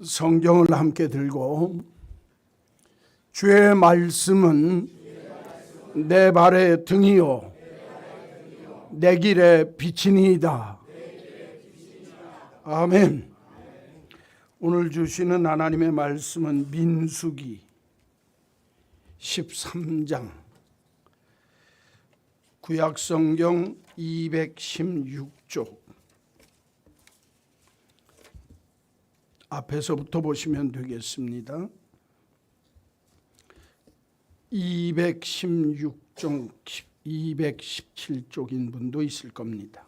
성경을 함께 들고 주의 말씀은 내 발의 등이요 내 길의 빛이니이다. 아멘. 오늘 주시는 하나님의 말씀은 민수기 13장 구약성경 216쪽 앞에서부터 보시면 되겠습니다. 216쪽, 217쪽인 분도 있을 겁니다.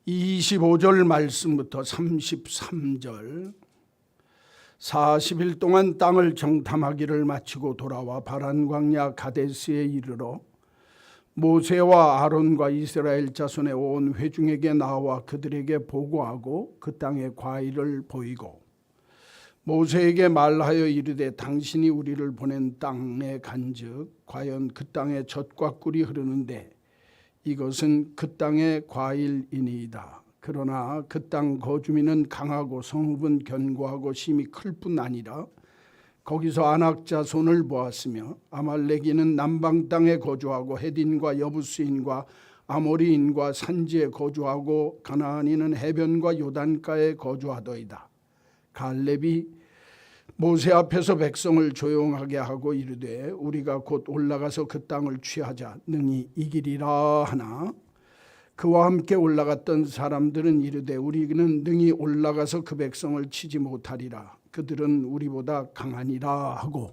25절 말씀부터 33절 40일 동안 땅을 정탐하기를 마치고 돌아와 바란 광야 가데스에 이르러 모세와 아론과 이스라엘 자손의 온 회중에게 나와 그들에게 보고하고 그 땅의 과일을 보이고 모세에게 말하여 이르되 당신이 우리를 보낸 땅에 간즉 과연 그 땅에 젖과 꿀이 흐르는데 이것은 그 땅의 과일이니이다. 그러나 그 땅 거주민은 강하고 성읍은 견고하고 심히 클 뿐 아니라 거기서 아낙 자손을 보았으며 아말렉인은 남방 땅에 거주하고 헤딘과 여부스인과 아모리인과 산지에 거주하고 가나안인은 해변과 요단가에 거주하더이다. 갈렙이 모세 앞에서 백성을 조용하게 하고 이르되 우리가 곧 올라가서 그 땅을 취하자 능히 이기리라 하나 그와 함께 올라갔던 사람들은 이르되 우리는 능히 올라가서 그 백성을 치지 못하리라. 그들은 우리보다 강하니라 하고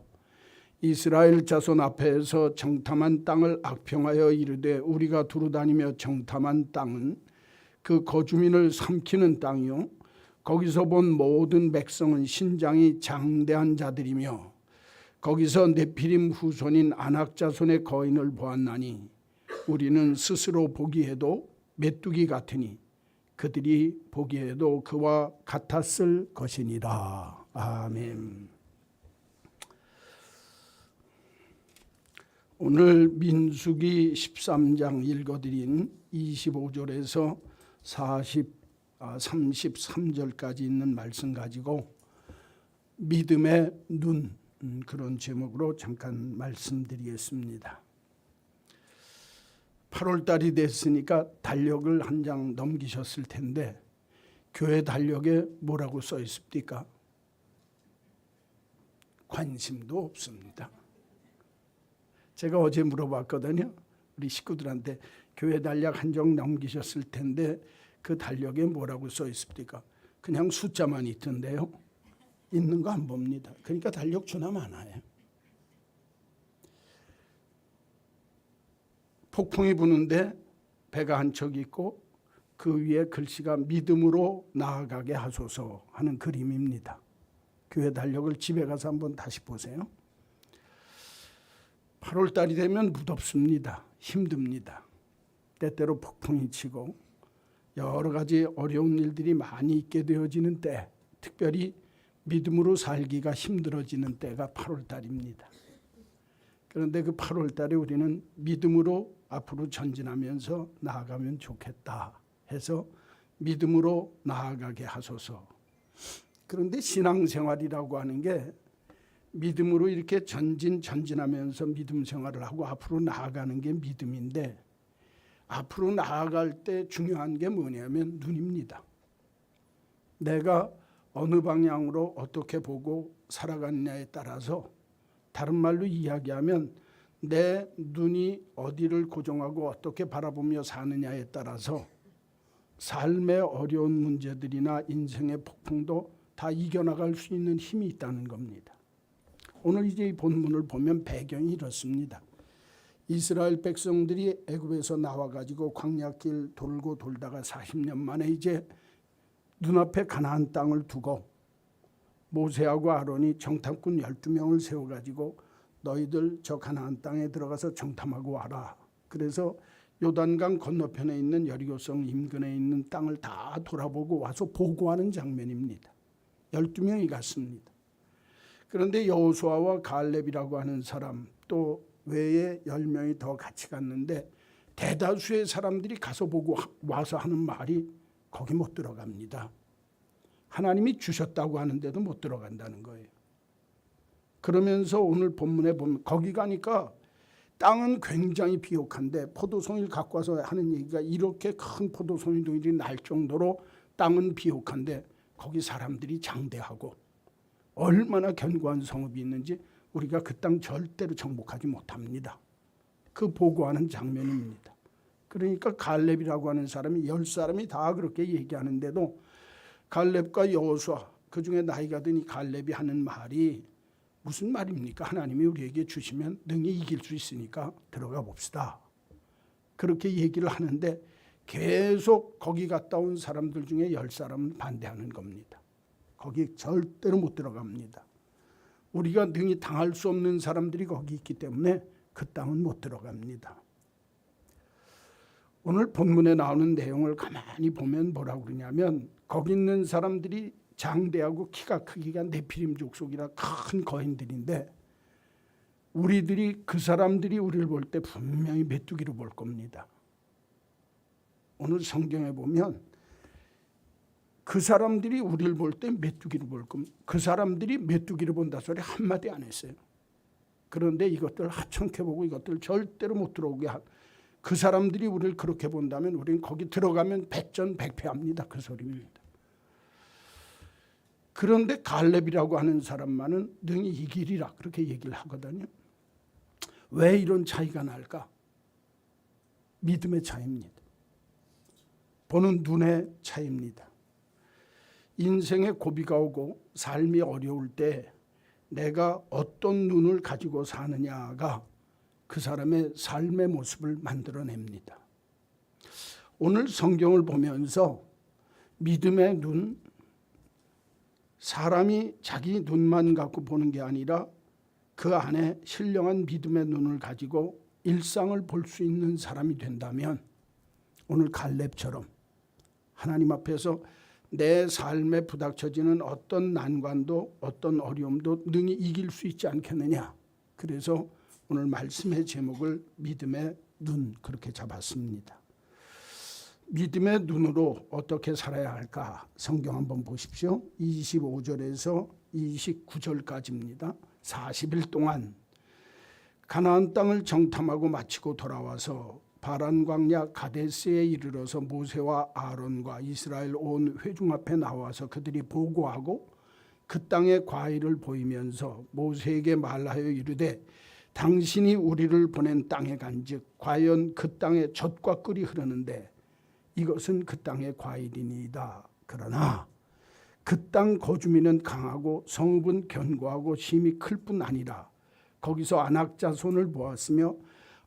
이스라엘 자손 앞에서 정탐한 땅을 악평하여 이르되 우리가 두루다니며 정탐한 땅은 그 거주민을 삼키는 땅이요 거기서 본 모든 백성은 신장이 장대한 자들이며 거기서 네피림 후손인 아낙 자손의 거인을 보았나니 우리는 스스로 보기에도 메뚜기 같으니 그들이 보기에도 그와 같았을 것이니라. 아멘. 오늘 민수기 13장 읽어드린 25절에서 33절까지 있는 말씀 가지고 믿음의 눈 그런 제목으로 잠깐 말씀드리겠습니다. 8월달이 됐으니까 달력을 한 장 넘기셨을 텐데 교회 달력에 뭐라고 써 있습니까? 관심도 없습니다. 제가 어제 물어봤거든요. 우리 식구들한테 교회 달력 한 장 넘기셨을 텐데 그 달력에 뭐라고 써 있습니까? 그냥 숫자만 있던데요. 있는 거 안 봅니다. 그러니까 달력 주나 마나요. 폭풍이 부는데 배가 한 척 있고 그 위에 글씨가 믿음으로 나아가게 하소서 하는 그림입니다. 교회 달력을 집에 가서 한번 다시 보세요. 8월달이 되면 무덥습니다. 힘듭니다. 때때로 폭풍이 치고 여러 가지 어려운 일들이 많이 있게 되어지는 때, 특별히 믿음으로 살기가 힘들어지는 때가 8월달입니다. 그런데 그 8월달에 우리는 믿음으로 앞으로 전진하면서 나아가면 좋겠다 해서 믿음으로 나아가게 하소서. 그런데 신앙생활이라고 하는 게 믿음으로 이렇게 전진하면서 믿음 생활을 하고 앞으로 나아가는 게 믿음인데 앞으로 나아갈 때 중요한 게 뭐냐면 눈입니다. 내가 어느 방향으로 어떻게 보고 살아가느냐에 따라서 다른 말로 이야기하면 내 눈이 어디를 고정하고 어떻게 바라보며 사느냐에 따라서 삶의 어려운 문제들이나 인생의 폭풍도 다 이겨나갈 수 있는 힘이 있다는 겁니다. 오늘 이제 이 본문을 보면 배경이 이렇습니다. 이스라엘 백성들이 애굽에서 나와가지고 광야길 돌고 돌다가 40년 만에 이제 눈앞에 가나안 땅을 두고 모세하고 아론이 정탐꾼 12명을 세워가지고 너희들 저 가나안 땅에 들어가서 정탐하고 와라. 그래서 요단강 건너편에 있는 여리고성 인근에 있는 땅을 다 돌아보고 와서 보고하는 장면입니다. 12명이 갔습니다. 그런데 여호수아와 갈렙이라고 하는 사람 또 외에 10명이 더 같이 갔는데 대다수의 사람들이 가서 보고 와서 하는 말이 거기 못 들어갑니다. 하나님이 주셨다고 하는데도 못 들어간다는 거예요. 그러면서 오늘 본문에 보면 거기 가니까 땅은 굉장히 비옥한데 포도송이를 갖고 와서 하는 얘기가 이렇게 큰 포도송이들이 날 정도로 땅은 비옥한데 거기 사람들이 장대하고 얼마나 견고한 성읍이 있는지 우리가 그 땅 절대로 정복하지 못합니다. 그 보고하는 장면입니다. 그러니까 갈렙이라고 하는 사람이 10사람이 다 그렇게 얘기하는데도 갈렙과 여호수아 그중에 나이가 든 이 갈렙이 하는 말이 무슨 말입니까? 하나님이 우리에게 주시면 능히 이길 수 있으니까 들어가 봅시다. 그렇게 얘기를 하는데 계속 거기 갔다 온 사람들 중에 10사람은 반대하는 겁니다. 거기 절대로 못 들어갑니다. 우리가 능히 당할 수 없는 사람들이 거기 있기 때문에 그 땅은 못 들어갑니다. 오늘 본문에 나오는 내용을 가만히 보면 뭐라고 그러냐면 거기 있는 사람들이 장대하고 키가 크기가 네피림 족속이라 큰 거인들인데 우리들이 그 사람들이 우리를 볼 때 분명히 메뚜기로 볼 겁니다. 오늘 성경에 보면 그 사람들이 우리를 볼 때 메뚜기로 볼 겁니다. 그 사람들이 메뚜기로 본다 소리 한마디 안 했어요. 그런데 이것들 하찮게 보고 이것들 절대로 못 들어오게 그 사람들이 우리를 그렇게 본다면 우리는 거기 들어가면 백전백패합니다. 그 소리입니다. 그런데 갈렙이라고 하는 사람만은 능히 이기리라 그렇게 얘기를 하거든요. 왜 이런 차이가 날까? 믿음의 차이입니다. 보는 눈의 차이입니다. 인생에 고비가 오고 삶이 어려울 때 내가 어떤 눈을 가지고 사느냐가 그 사람의 삶의 모습을 만들어냅니다. 오늘 성경을 보면서 믿음의 눈, 사람이 자기 눈만 갖고 보는 게 아니라 그 안에 신령한 믿음의 눈을 가지고 일상을 볼 수 있는 사람이 된다면 오늘 갈렙처럼 하나님 앞에서 내 삶에 부닥쳐지는 어떤 난관도 어떤 어려움도 능히 이길 수 있지 않겠느냐. 그래서 오늘 말씀의 제목을 믿음의 눈 그렇게 잡았습니다. 믿음의 눈으로 어떻게 살아야 할까? 성경 한번 보십시오. 25절에서 29절까지입니다. 40일 동안 가나안 땅을 정탐하고 마치고 돌아와서 바란 광야 가데스에 이르러서 모세와 아론과 이스라엘 온 회중 앞에 나와서 그들이 보고하고 그 땅의 과일을 보이면서 모세에게 말하여 이르되 당신이 우리를 보낸 땅에 간즉 과연 그 땅에 젖과 꿀이 흐르는데 이것은 그 땅의 과일이니이다. 그러나 그 땅 거주민은 강하고 성읍은 견고하고 심이 클 뿐 아니라 거기서 아낙 자손을 보았으며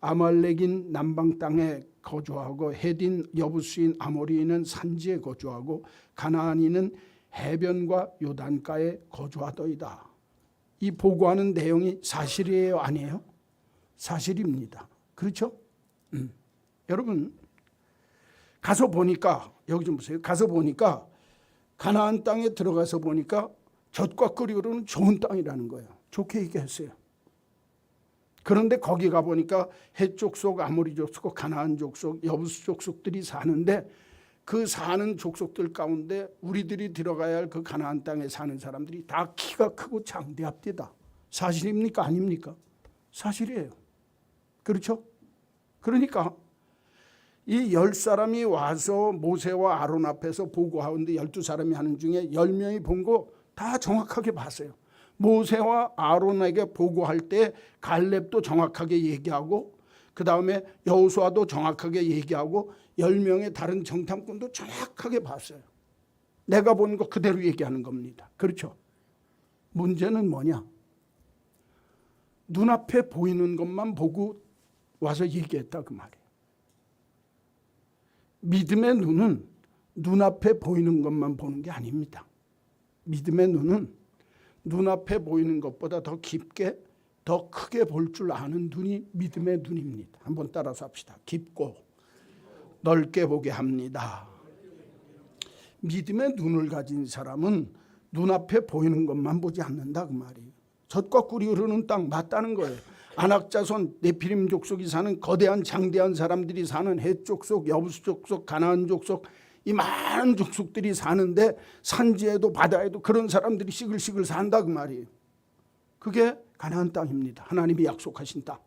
아말렉인 남방 땅에 거주하고 헷인 여부스인 아모리인은 산지에 거주하고 가나안인은 해변과 요단가에 거주하더이다. 이 보고하는 내용이 사실이에요, 아니에요? 사실입니다. 그렇죠? 여러분 가서 보니까 여기 좀 보세요. 가서 보니까 가나안 땅에 들어가서 보니까 젖과 꿀이 흐르는 좋은 땅이라는 거예요. 좋게 얘기했어요. 그런데 거기 가보니까 헷 족속, 아모리 족속, 가나안 족속, 여부스 족속들이 사는데 그 사는 족속들 가운데 우리들이 들어가야 할 그 가나안 땅에 사는 사람들이 다 키가 크고 장대합디다. 사실입니까? 아닙니까? 사실이에요. 그렇죠? 그러니까 이 10사람이 와서 모세와 아론 앞에서 보고하는데 12사람이 하는 중에 10명이 본 거 다 정확하게 봤어요. 모세와 아론에게 보고할 때 갈렙도 정확하게 얘기하고 그 다음에 여호수아도 정확하게 얘기하고 10명의 다른 정탐꾼도 정확하게 봤어요. 내가 본 거 그대로 얘기하는 겁니다. 그렇죠? 문제는 뭐냐? 눈앞에 보이는 것만 보고 와서 얘기했다 그 말이에요. 믿음의 눈은 눈앞에 보이는 것만 보는 게 아닙니다. 믿음의 눈은 눈앞에 보이는 것보다 더 깊게 더 크게 볼 줄 아는 눈이 믿음의 눈입니다. 한번 따라서 합시다. 깊고 넓게 보게 합니다. 믿음의 눈을 가진 사람은 눈앞에 보이는 것만 보지 않는다 그 말이에요. 젖과 꿀이 흐르는 땅 맞다는 거예요. 아낙 자손 네피림 족속이 사는 거대한 장대한 사람들이 사는 헷 족속, 여부스 족속, 가나안 족속 이 많은 족속들이 사는데 산지에도 바다에도 그런 사람들이 시글시글 산다 그 말이에요. 그게 가나안 땅입니다. 하나님이 약속하신 땅.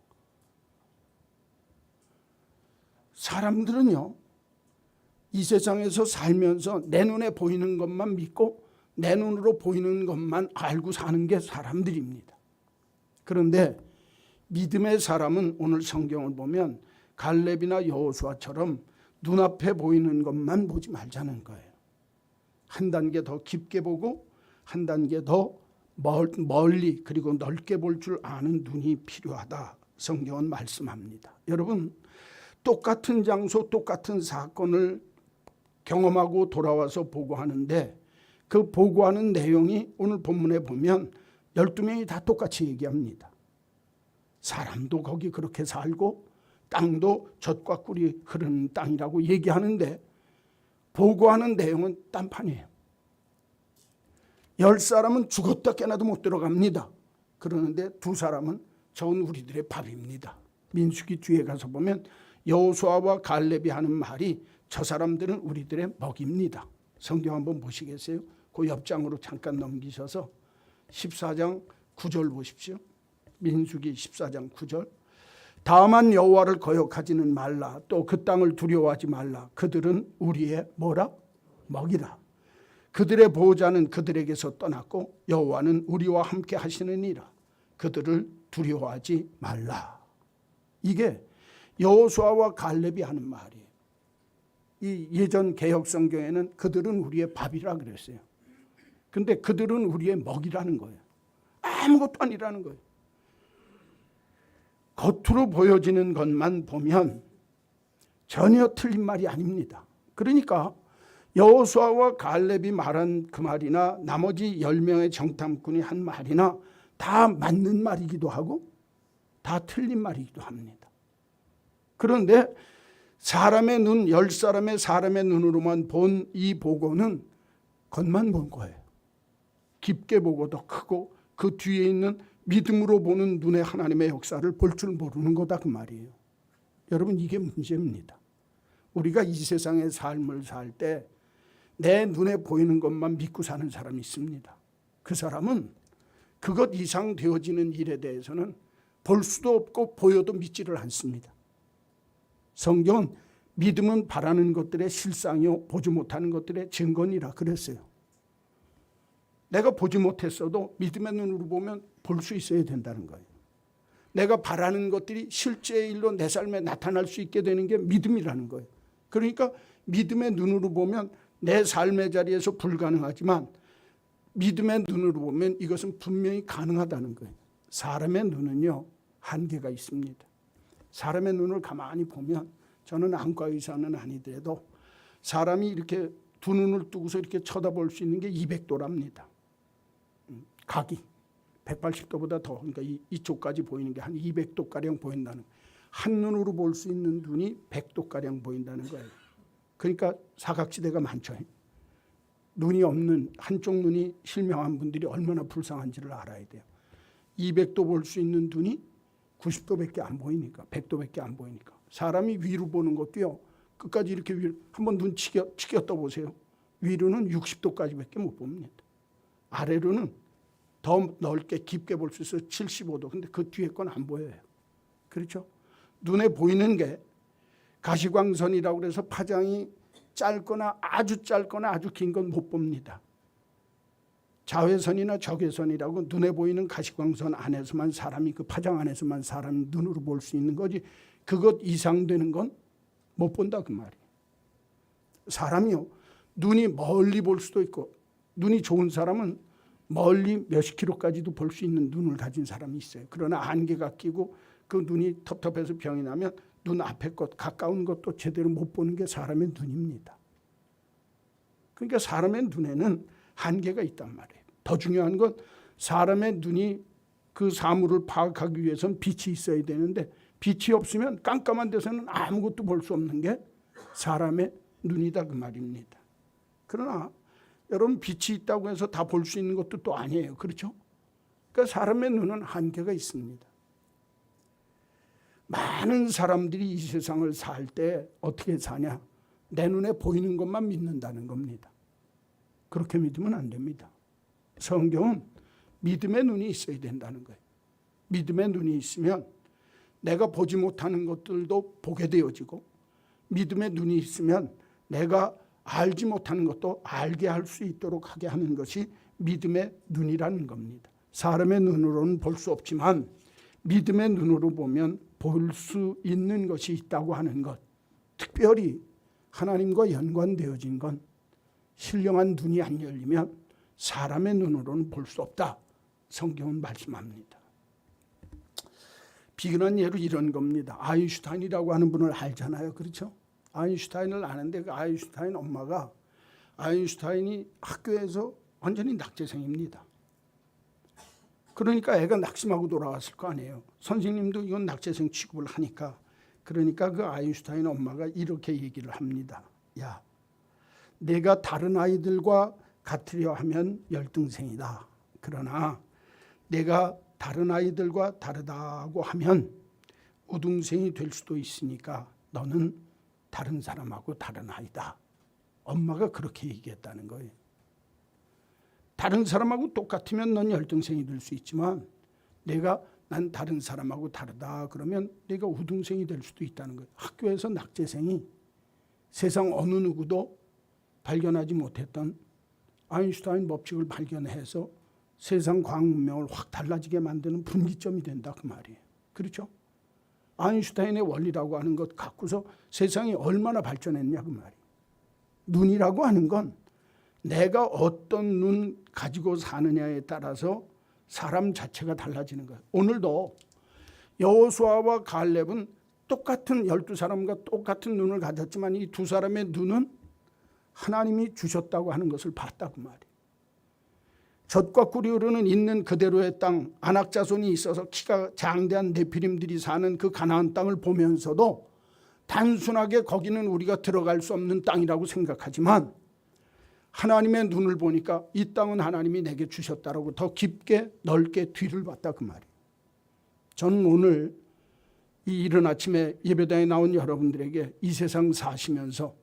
사람들은요, 이 세상에서 살면서 내 눈에 보이는 것만 믿고 내 눈으로 보이는 것만 알고 사는 게 사람들입니다. 그런데 믿음의 사람은 오늘 성경을 보면 갈렙이나 여호수아처럼 눈앞에 보이는 것만 보지 말자는 거예요. 한 단계 더 깊게 보고 한 단계 더 멀리 그리고 넓게 볼 줄 아는 눈이 필요하다. 성경은 말씀합니다. 여러분, 똑같은 장소 똑같은 사건을 경험하고 돌아와서 보고하는데 그 보고하는 내용이 오늘 본문에 보면 12명이 다 똑같이 얘기합니다. 사람도 거기 그렇게 살고 땅도 젖과 꿀이 흐르는 땅이라고 얘기하는데 보고하는 내용은 딴판이에요. 10사람은 죽었다 깨나도 못 들어갑니다. 그러는데 2사람은 저는 우리들의 밥입니다. 민수기 뒤에 가서 보면 여호수아와 갈렙이 하는 말이 저 사람들은 우리들의 먹입니다. 성경 한번 보시겠어요? 그 옆장으로 잠깐 넘기셔서 14장 9절 보십시오. 민수기 14장 9절. 다만 여호와를 거역하지는 말라. 또 그 땅을 두려워하지 말라. 그들은 우리의 뭐라? 먹이라. 그들의 보호자는 그들에게서 떠났고 여호와는 우리와 함께 하시느니라. 그들을 두려워하지 말라. 이게 여호수아와 갈렙이 하는 말이에요. 이 예전 개혁 성경에는 그들은 우리의 밥이라 그랬어요. 근데 그들은 우리의 먹이라는 거예요. 아무것도 아니라는 거예요. 겉으로 보여지는 것만 보면 전혀 틀린 말이 아닙니다. 그러니까 여호수아와 갈렙이 말한 그 말이나 나머지 10명의 정탐꾼이 한 말이나 다 맞는 말이기도 하고 다 틀린 말이기도 합니다. 그런데 사람의 눈, 10사람의 사람의 눈으로만 본 이 보고는 겉만 본 거예요. 깊게 보고 더 크고 그 뒤에 있는 믿음으로 보는 눈에 하나님의 역사를 볼 줄 모르는 거다 그 말이에요. 여러분, 이게 문제입니다. 우리가 이 세상의 삶을 살 때 내 눈에 보이는 것만 믿고 사는 사람이 있습니다. 그 사람은 그것 이상 되어지는 일에 대해서는 볼 수도 없고 보여도 믿지를 않습니다. 성경은 믿음은 바라는 것들의 실상이요 보지 못하는 것들의 증거니라 그랬어요. 내가 보지 못했어도 믿음의 눈으로 보면 볼 수 있어야 된다는 거예요. 내가 바라는 것들이 실제의 일로 내 삶에 나타날 수 있게 되는 게 믿음이라는 거예요. 그러니까 믿음의 눈으로 보면 내 삶의 자리에서 불가능하지만 믿음의 눈으로 보면 이것은 분명히 가능하다는 거예요. 사람의 눈은요, 한계가 있습니다. 사람의 눈을 가만히 보면, 저는 안과 의사는 아니더라도 사람이 이렇게 두 눈을 뜨고서 이렇게 쳐다볼 수 있는 게 200도랍니다. 각이 180도보다 더, 그러니까 이쪽까지 보이는 게 한 200도가량 보인다는 거예요. 한 눈으로 볼 수 있는 눈이 100도가량 보인다는 거예요. 그러니까 사각지대가 많죠. 눈이 없는, 한쪽 눈이 실명한 분들이 얼마나 불쌍한지를 알아야 돼요. 200도 볼 수 있는 눈이 90도밖에 안 보이니까, 100도밖에 안 보이니까. 사람이 위로 보는 것도요, 끝까지 이렇게 위로, 한번 눈 치겨 떠보세요. 위로는 60도까지밖에 못 봅니다. 아래로는 더 넓게 깊게 볼 수 있어요. 75도. 근데 그 뒤에 건 안 보여요. 그렇죠? 눈에 보이는 게 가시광선이라고 해서 파장이 짧거나 아주 긴 건 못 봅니다. 자외선이나 적외선이라고 눈에 보이는 가시광선 안에서만 사람이, 그 파장 안에서만 사람이 눈으로 볼 수 있는 거지 그것 이상 되는 건 못 본다 그 말이에요. 사람이요, 눈이 멀리 볼 수도 있고, 눈이 좋은 사람은 멀리 몇십 킬로까지도 볼 수 있는 눈을 가진 사람이 있어요. 그러나 안개가 끼고 그 눈이 텁텁해서 병이 나면 눈 앞에 것, 가까운 것도 제대로 못 보는 게 사람의 눈입니다. 그러니까 사람의 눈에는 한계가 있단 말이에요. 더 중요한 건 사람의 눈이 그 사물을 파악하기 위해서는 빛이 있어야 되는데 빛이 없으면 깜깜한 데서는 아무것도 볼 수 없는 게 사람의 눈이다 그 말입니다. 그러나 여러분, 빛이 있다고 해서 다 볼 수 있는 것도 또 아니에요. 그렇죠? 그러니까 사람의 눈은 한계가 있습니다. 많은 사람들이 이 세상을 살 때 어떻게 사냐? 내 눈에 보이는 것만 믿는다는 겁니다. 그렇게 믿으면 안 됩니다. 성경은 믿음의 눈이 있어야 된다는 거예요. 믿음의 눈이 있으면 내가 보지 못하는 것들도 보게 되어지고, 믿음의 눈이 있으면 내가 알지 못하는 것도 알게 할 수 있도록 하게 하는 것이 믿음의 눈이라는 겁니다. 사람의 눈으로는 볼 수 없지만 믿음의 눈으로 보면 볼 수 있는 것이 있다고 하는 것, 특별히 하나님과 연관되어진 건 신령한 눈이 안 열리면 사람의 눈으로는 볼 수 없다, 성경은 말씀합니다. 비근한 예로 이런 겁니다. 아인슈타인이라고 하는 분을 알잖아요. 그렇죠? 아인슈타인을 아는데 그 아인슈타인 엄마가, 아인슈타인이 학교에서 완전히 낙제생입니다. 그러니까 애가 낙심하고 돌아왔을 거 아니에요. 선생님도 이건 낙제생 취급을 하니까. 그러니까 그 아인슈타인 엄마가 이렇게 얘기를 합니다. 야, 내가 다른 아이들과 같으려 하면 열등생이다. 그러나 내가 다른 아이들과 다르다고 하면 우등생이 될 수도 있으니까 너는 다른 사람하고 다른 아이다. 엄마가 그렇게 얘기했다는 거예요. 다른 사람하고 똑같으면 넌 열등생이 될 수 있지만 난 다른 사람하고 다르다 그러면 내가 우등생이 될 수도 있다는 거예요. 학교에서 낙제생이 세상 어느 누구도 발견하지 못했던 아인슈타인 법칙을 발견해서 세상 과학 문명을 확 달라지게 만드는 분기점이 된다 그 말이에요. 그렇죠? 아인슈타인의 원리라고 하는 것 갖고서 세상이 얼마나 발전했냐 그 말이에요. 눈이라고 하는 건 내가 어떤 눈 가지고 사느냐에 따라서 사람 자체가 달라지는 거예요. 오늘도 여호수아와 갈렙은 똑같은 12사람과 똑같은 눈을 가졌지만 이 두 사람의 눈은 하나님이 주셨다고 하는 것을 봤다 그 말이에요. 젖과 꿀이 흐르는 있는 그대로의 땅, 안악자손이 있어서 키가 장대한 네피림들이 사는 그 가나안 땅을 보면서도 단순하게 거기는 우리가 들어갈 수 없는 땅이라고 생각하지만 하나님의 눈을 보니까 이 땅은 하나님이 내게 주셨다라고 더 깊게 넓게 뒤를 봤다 그 말이에요. 저는 오늘 이 이른 아침에 예배당에 나온 여러분들에게 이 세상 사시면서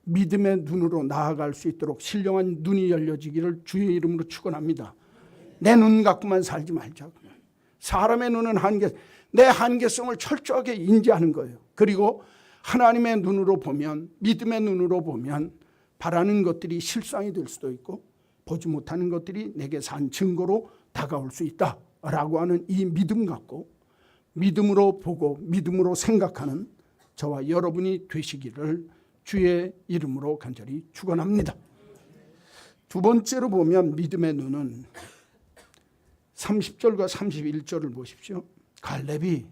믿음의 눈으로 나아갈 수 있도록 신령한 눈이 열려지기를 주의 이름으로 축원합니다. 내 눈 갖고만 살지 말자. 사람의 눈은 내 한계성을 철저하게 인지하는 거예요. 그리고 하나님의 눈으로 보면, 믿음의 눈으로 보면 바라는 것들이 실상이 될 수도 있고 보지 못하는 것들이 내게 산 증거로 다가올 수 있다라고 하는 이 믿음 갖고 믿음으로 보고 믿음으로 생각하는 저와 여러분이 되시기를 주의 이름으로 간절히 축원합니다. 두 번째로 보면 믿음의 눈은 30절과 31절을 보십시오. 갈렙이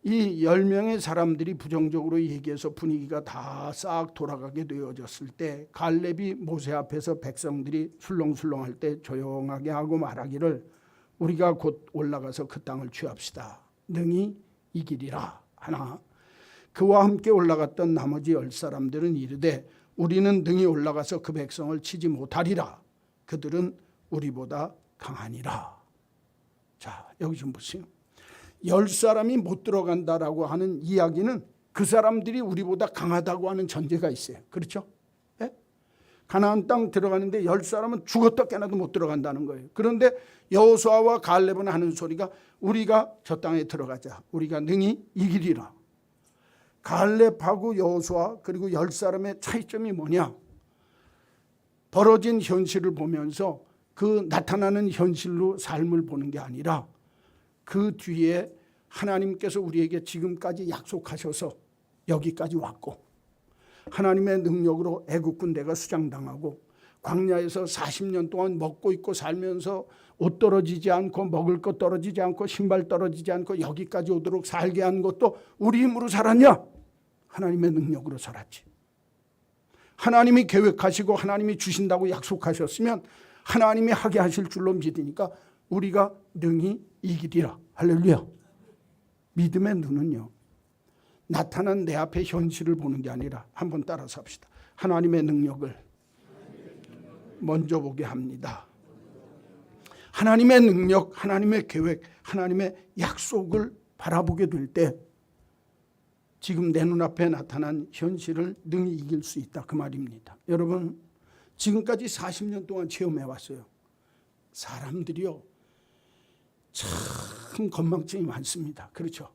이 10명의 사람들이 부정적으로 얘기해서 분위기가 다 싹 돌아가게 되어졌을 때 갈렙이 모세 앞에서 백성들이 술렁술렁할 때 조용하게 하고 말하기를 우리가 곧 올라가서 그 땅을 취합시다. 능히 이기리라 하나 그와 함께 올라갔던 나머지 10사람들은 이르되 우리는 능히 올라가서 그 백성을 치지 못하리라. 그들은 우리보다 강하니라. 자, 여기 좀 보세요. 10사람이 못 들어간다라고 하는 이야기는 그 사람들이 우리보다 강하다고 하는 전제가 있어요. 그렇죠? 네? 가나안 땅 들어가는데 10사람은 죽었다 깨나도 못 들어간다는 거예요. 그런데 여호수아와 갈렙은 하는 소리가 우리가 저 땅에 들어가자. 우리가 능히 이기리라. 갈렙하고 여호수아 그리고 10사람의 차이점이 뭐냐? 벌어진 현실을 보면서 그 나타나는 현실로 삶을 보는 게 아니라 그 뒤에 하나님께서 우리에게 지금까지 약속하셔서 여기까지 왔고 하나님의 능력으로 애국 군대가 수장당하고 광야에서 40년 동안 먹고 있고 살면서 옷 떨어지지 않고 먹을 것 떨어지지 않고 신발 떨어지지 않고 여기까지 오도록 살게 한 것도 우리 힘으로 살았냐? 하나님의 능력으로 살았지. 하나님이 계획하시고 하나님이 주신다고 약속하셨으면 하나님이 하게 하실 줄로 믿으니까 우리가 능히 이기리라. 할렐루야. 믿음의 눈은요, 나타난 내 앞에 현실을 보는 게 아니라 한번 따라서 합시다. 하나님의 능력을 먼저 보게 합니다. 하나님의 능력, 하나님의 계획, 하나님의 약속을 바라보게 될 때 지금 내 눈앞에 나타난 현실을 능히 이길 수 있다, 그 말입니다. 여러분, 지금까지 40년 동안 체험해 왔어요. 사람들이요, 참 건망증이 많습니다. 그렇죠?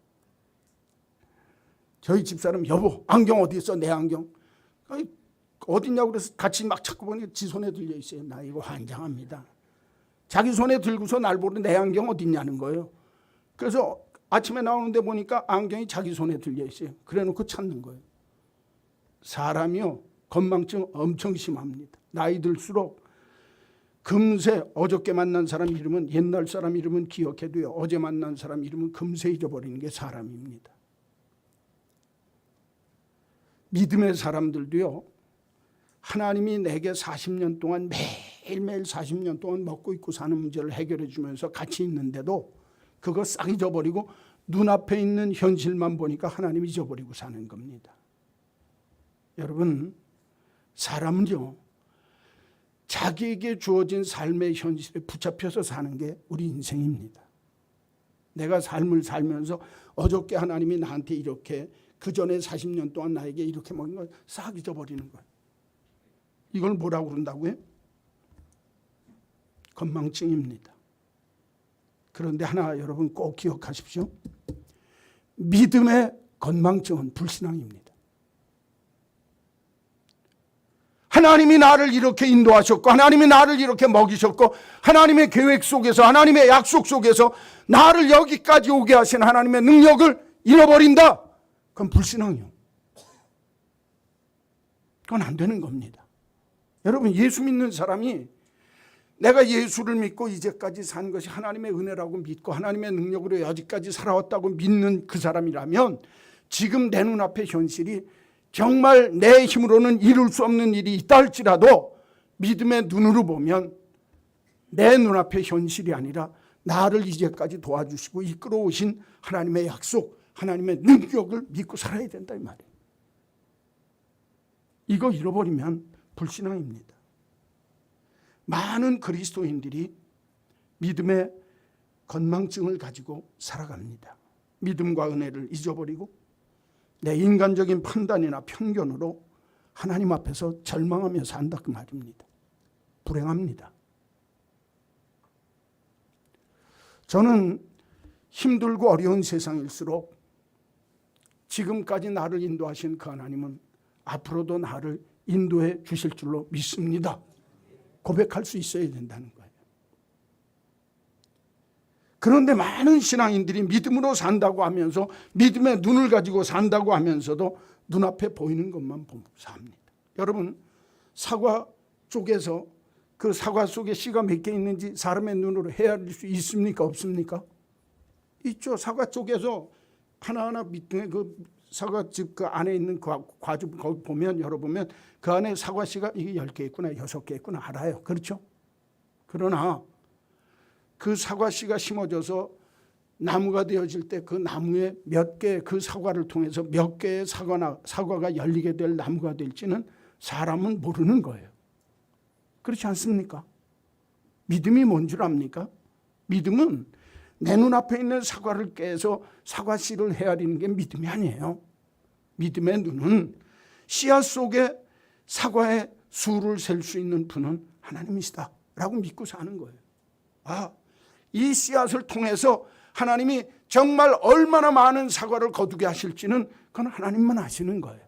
저희 집사람, 여보 안경 어디 있어? 내 안경. 어딨냐고 그래서 같이 막 찾고 보니 지 손에 들려 있어요. 나 이거 환장합니다. 자기 손에 들고서 날 보는데 내 안경 어딨냐는 거예요. 그래서 아침에 나오는데 보니까 안경이 자기 손에 들려 있어요. 그래 놓고 찾는 거예요. 사람이요, 건망증 엄청 심합니다. 나이 들수록 금세 어저께 만난 사람 이름은, 옛날 사람 이름은 기억해도요, 어제 만난 사람 이름은 금세 잊어버리는 게 사람입니다. 믿음의 사람들도요, 하나님이 내게 40년 동안 매일매일 40년 동안 먹고 입고 사는 문제를 해결해 주면서 같이 있는데도 그거 싹 잊어버리고 눈앞에 있는 현실만 보니까 하나님 잊어버리고 사는 겁니다. 여러분, 사람은요, 자기에게 주어진 삶의 현실에 붙잡혀서 사는 게 우리 인생입니다. 내가 삶을 살면서 어저께 하나님이 나한테 이렇게, 그 전에 40년 동안 나에게 이렇게 먹은 걸 싹 잊어버리는 거예요. 이걸 뭐라고 그런다고요? 건망증입니다. 그런데 하나 여러분 꼭 기억하십시오. 믿음의 건망증은 불신앙입니다. 하나님이 나를 이렇게 인도하셨고, 하나님이 나를 이렇게 먹이셨고, 하나님의 계획 속에서, 하나님의 약속 속에서 나를 여기까지 오게 하신 하나님의 능력을 잃어버린다. 그건 불신앙이요. 그건 안 되는 겁니다. 여러분, 예수 믿는 사람이 내가 예수를 믿고 이제까지 산 것이 하나님의 은혜라고 믿고 하나님의 능력으로 여기까지 살아왔다고 믿는 그 사람이라면, 지금 내 눈앞의 현실이 정말 내 힘으로는 이룰 수 없는 일이 있다 할지라도 믿음의 눈으로 보면 내 눈앞의 현실이 아니라 나를 이제까지 도와주시고 이끌어오신 하나님의 약속, 하나님의 능력을 믿고 살아야 된다, 이 말이에요. 이거 잃어버리면 불신앙입니다. 많은 그리스도인들이 믿음의 건망증을 가지고 살아갑니다. 믿음과 은혜를 잊어버리고 내 인간적인 판단이나 편견으로 하나님 앞에서 절망하며 산다, 그 말입니다. 불행합니다. 저는 힘들고 어려운 세상일수록 지금까지 나를 인도하신 그 하나님은 앞으로도 나를 인도해 주실 줄로 믿습니다. 고백할 수 있어야 된다는 거예요. 그런데 많은 신앙인들이 믿음으로 산다고 하면서, 믿음의 눈을 가지고 산다고 하면서도 눈앞에 보이는 것만 보고 삽니다. 여러분, 사과 쪽에서 그 사과 속에 씨가 몇 개 있는지 사람의 눈으로 헤아릴 수 있습니까? 없습니까? 있죠. 사과 쪽에서 하나하나 밑에 그 사과즙 그 안에 있는 그 과즙 거기 보면, 열어보면 그 안에 사과 씨가 이게 10개 있구나, 6개 있구나 알아요. 그렇죠? 그러나 그 사과 씨가 심어져서 나무가 되어질 때 그 나무에 몇 개, 그 사과를 통해서 몇 개의 사과가 열리게 될 나무가 될지는 사람은 모르는 거예요. 그렇지 않습니까? 믿음이 뭔 줄 압니까? 믿음은 내 눈앞에 있는 사과를 깨서 사과 씨를 헤아리는 게 믿음이 아니에요. 믿음의 눈은 씨앗 속에 사과의 수를 셀 수 있는 분은 하나님이시다 라고 믿고 사는 거예요. 아, 이 씨앗을 통해서 하나님이 정말 얼마나 많은 사과를 거두게 하실지는 그건 하나님만 아시는 거예요.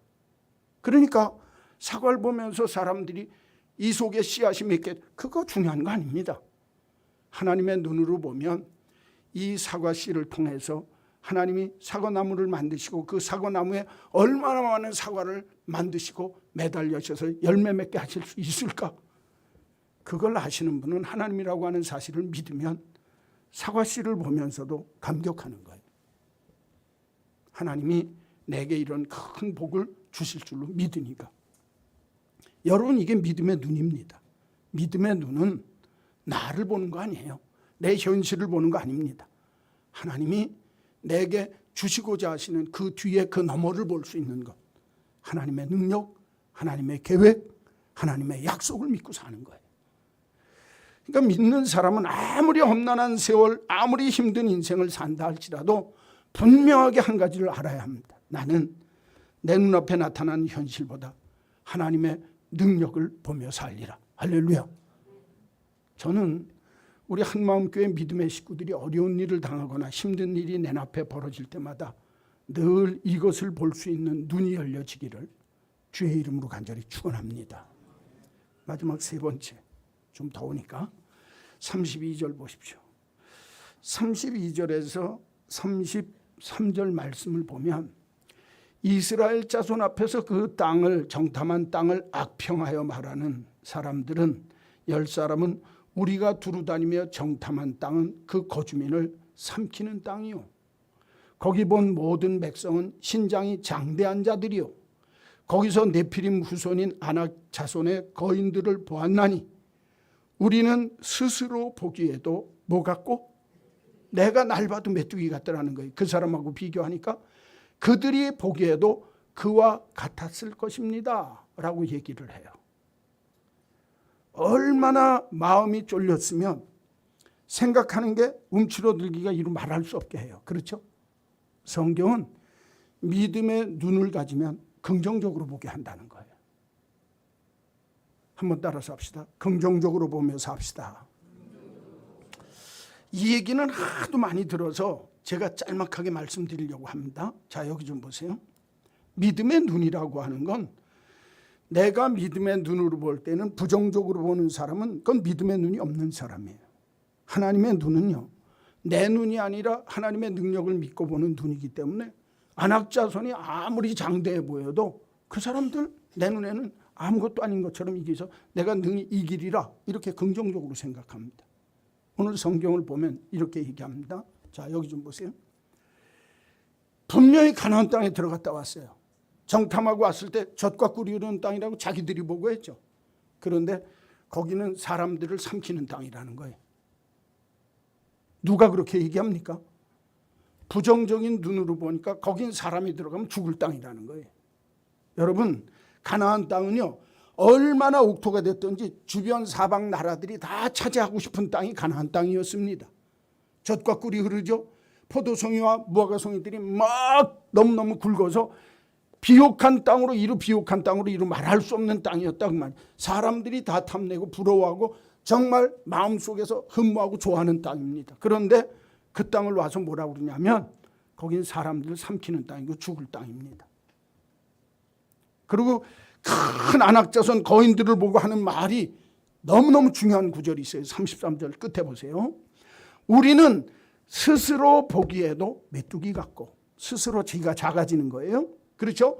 그러니까 사과를 보면서 사람들이 이 속에 씨앗이 몇 개, 그거 중요한 거 아닙니다. 하나님의 눈으로 보면 이 사과 씨를 통해서 하나님이 사과나무를 만드시고 그 사과나무에 얼마나 많은 사과를 만드시고 매달려셔서 열매 맺게 하실 수 있을까? 그걸 아시는 분은 하나님이라고 하는 사실을 믿으면 사과 씨를 보면서도 감격하는 거예요. 하나님이 내게 이런 큰 복을 주실 줄로 믿으니까. 여러분, 이게 믿음의 눈입니다. 믿음의 눈은 나를 보는 거 아니에요. 내 현실을 보는 거 아닙니다. 하나님이 내게 주시고자 하시는 그 뒤에 그 너머를 볼 수 있는 것, 하나님의 능력, 하나님의 계획, 하나님의 약속을 믿고 사는 거예요. 그러니까 믿는 사람은 아무리 험난한 세월, 아무리 힘든 인생을 산다 할지라도 분명하게 한 가지를 알아야 합니다. 나는 내 눈앞에 나타난 현실보다 하나님의 능력을 보며 살리라. 할렐루야. 저는 우리 한마음교회 믿음의 식구들이 어려운 일을 당하거나 힘든 일이 내 앞에 벌어질 때마다 늘 이것을 볼 수 있는 눈이 열려지기를 주의 이름으로 간절히 축원합니다. 마지막 세 번째, 좀 더우니까 32절 보십시오. 32절에서 33절 말씀을 보면 이스라엘 자손 앞에서 그 땅을, 정탐한 땅을 악평하여 말하는 사람들은, 10사람은 우리가 두루다니며 정탐한 땅은 그 거주민을 삼키는 땅이요, 거기 본 모든 백성은 신장이 장대한 자들이요, 거기서 네피림 후손인 아낙 자손의 거인들을 보았나니 우리는 스스로 보기에도 뭐 같고, 내가 날 봐도 메뚜기 같더라는 거예요. 그 사람하고 비교하니까 그들이 보기에도 그와 같았을 것입니다 라고 얘기를 해요. 얼마나 마음이 쫄렸으면 생각하는 게 움츠러들기가 이루 말할 수 없게 해요. 그렇죠? 성경은 믿음의 눈을 가지면 긍정적으로 보게 한다는 거예요. 한번 따라서 합시다. 긍정적으로 보면서 합시다. 이 얘기는 하도 많이 들어서 제가 짤막하게 말씀드리려고 합니다. 자, 여기 좀 보세요. 믿음의 눈이라고 하는 건, 내가 믿음의 눈으로 볼 때는 부정적으로 보는 사람은 그건 믿음의 눈이 없는 사람이에요. 하나님의 눈은요, 내 눈이 아니라 하나님의 능력을 믿고 보는 눈이기 때문에 아낙자손이 아무리 장대해 보여도 그 사람들 내 눈에는 아무것도 아닌 것처럼 이겨서 내가 능히 이기리라, 이렇게 긍정적으로 생각합니다. 오늘 성경을 보면 이렇게 얘기합니다. 자, 여기 좀 보세요. 분명히 가나안 땅에 들어갔다 왔어요. 정탐하고 왔을 때 젖과 꿀이 흐르는 땅이라고 자기들이 보고했죠. 그런데 거기는 사람들을 삼키는 땅이라는 거예요. 누가 그렇게 얘기합니까? 부정적인 눈으로 보니까 거긴 사람이 들어가면 죽을 땅이라는 거예요. 여러분, 가나안 땅은요, 얼마나 옥토가 됐든지 주변 사방 나라들이 다 차지하고 싶은 땅이 가나안 땅이었습니다. 젖과 꿀이 흐르죠. 포도송이와 무화과송이들이 막 너무너무 굵어서 비옥한 땅으로 이루 말할 수 없는 땅이었다 그 말. 사람들이 다 탐내고 부러워하고 정말 마음속에서 흠모하고 좋아하는 땅입니다. 그런데 그 땅을 와서 뭐라고 그러냐면 거긴 사람들을 삼키는 땅이고 죽을 땅입니다. 그리고 큰 아낙자손 거인들을 보고 하는 말이 너무너무 중요한 구절이 있어요. 33절 끝에 보세요. 우리는 스스로 보기에도 메뚜기 같고, 스스로 지가 작아지는 거예요. 그렇죠?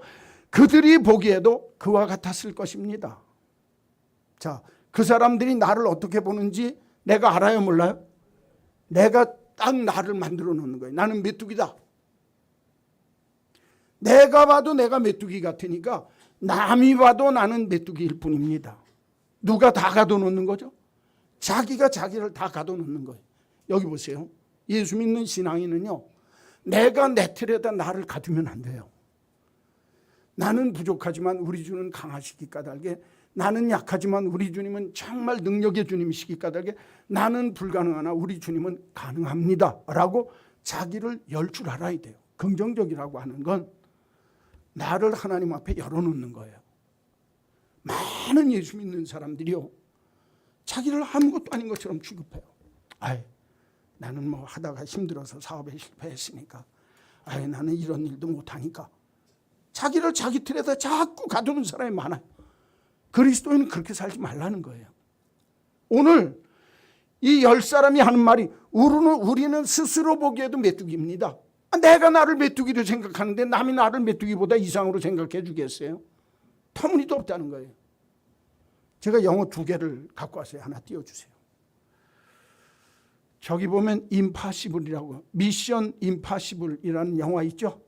그들이 보기에도 그와 같았을 것입니다. 자, 그 사람들이 나를 어떻게 보는지 내가 알아요, 몰라요? 내가 딱 나를 만들어 놓는 거예요. 나는 메뚜기다. 내가 봐도 내가 메뚜기 같으니까 남이 봐도 나는 메뚜기일 뿐입니다. 누가 다 가둬놓는 거죠? 자기가 자기를 다 가둬놓는 거예요. 여기 보세요. 예수 믿는 신앙인은요, 내가 내 틀에다 나를 가두면 안 돼요. 나는 부족하지만 우리 주는 강하시기 까닭에, 나는 약하지만 우리 주님은 정말 능력의 주님이시기 까닭에, 나는 불가능하나 우리 주님은 가능합니다 라고 자기를 열 줄 알아야 돼요. 긍정적이라고 하는 건 나를 하나님 앞에 열어놓는 거예요. 많은 예수 믿는 사람들이요, 자기를 아무것도 아닌 것처럼 취급해요. 아이, 나는 뭐 하다가 힘들어서 사업에 실패했으니까, 아이, 나는 이런 일도 못하니까. 자기를 자기 틀에다 자꾸 가두는 사람이 많아요. 그리스도인은 그렇게 살지 말라는 거예요. 오늘 이 10사람이 하는 말이, 우리는 스스로 보기에도 메뚜기입니다. 내가 나를 메뚜기로 생각하는데 남이 나를 메뚜기보다 이상으로 생각해 주겠어요? 터무니도 없다는 거예요. 제가 영어 2개를 갖고 왔어요. 하나 띄워주세요. 저기 보면 임파시블이라고, 미션 임파시블이라는 영화 있죠?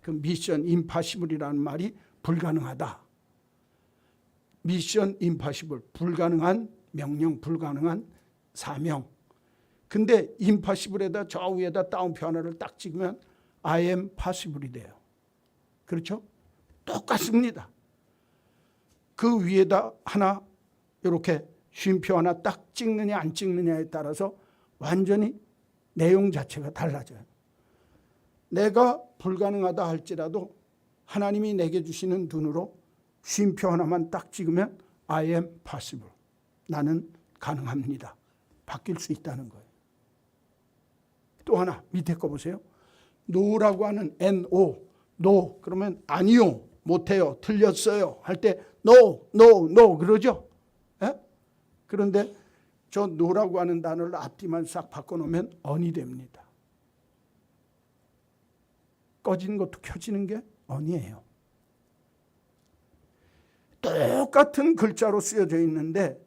그 미션 임파시블이라는 말이 불가능하다. 미션 임파시블, 불가능한 명령, 불가능한 사명. 근데 임파시블에다 저 위에다 따옴표 하나를 딱 찍으면 I am possible이 돼요. 그렇죠? 똑같습니다. 그 위에다 하나 이렇게 쉼표 하나 딱 찍느냐 안 찍느냐에 따라서 완전히 내용 자체가 달라져요. 내가 불가능하다 할지라도 하나님이 내게 주시는 눈으로 쉼표 하나만 딱 찍으면 I am possible. 나는 가능합니다. 바뀔 수 있다는 거예요. 또 하나 밑에 거 보세요. no라고 하는 no, no 그러면 아니요, 못해요, 틀렸어요 할 때 no, no, no 그러죠. 에? 그런데 저 no라고 하는 단어를 앞뒤만 싹 바꿔놓으면 on이 됩니다. 꺼지는 것도 켜지는 게 on이에요. 똑같은 글자로 쓰여져 있는데